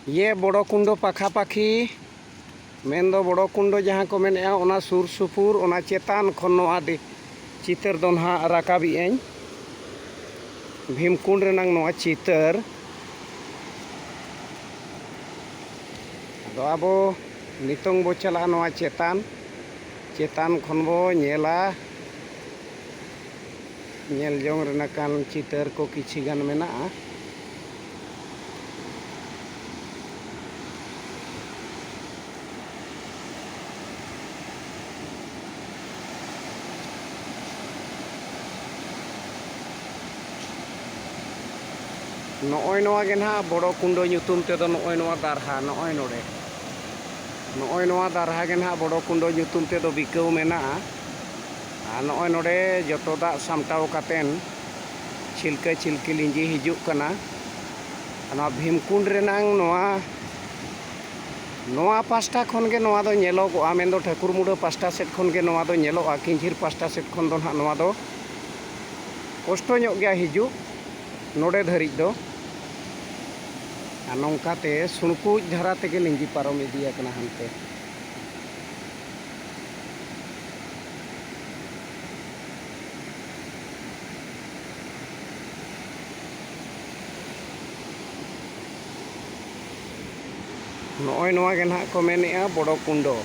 ये बड़ो कुंडो पाखापाखी मेन बड़ो कुंडो जहाँ को मेने ओना सुर सुपुर ओना चेतान खन नोआ चितर दो ना राकाबी भीमकुंड रेनांग नोआ चितर अब नितोंग बो चला नोआ चेतान चेतान खन बो नेला नेल जोंग रेना कान चितर को किछि गान मेना नॉय नोआ गे ना बड़ो कुंडो ᱧᱩᱛᱩᱢ तेदो नॉय नोआ दारहा नॉय नोडे नॉय नोआ दारहा गे ना बड़ो कुंडो ᱧᱩᱛᱩᱢ तेदो बिकाव मेना नॉय नोडे जतो दा सामटाव कातेन छिलका छिलकी लिंजी हिजुक कना ना भीमकुंड रेनांग नोआ नोआ पास्टा खन गे नोआ दो नेलोगोआ मेन दो ठाकुरमुड़ा पास्टा सेट खन गे नोआ दो नेलोआ किंझिर पास्टा सेट खन दो ना नोआ दो कष्टो ᱧᱚᱜ गया हिजुक नोडे धरिज दो नौकाते सुणकुज धारा तेगे लिंजी पारम इदिया कना हानते नॉय नोआ गे ना को मेनेआ बड़ो कुंडो।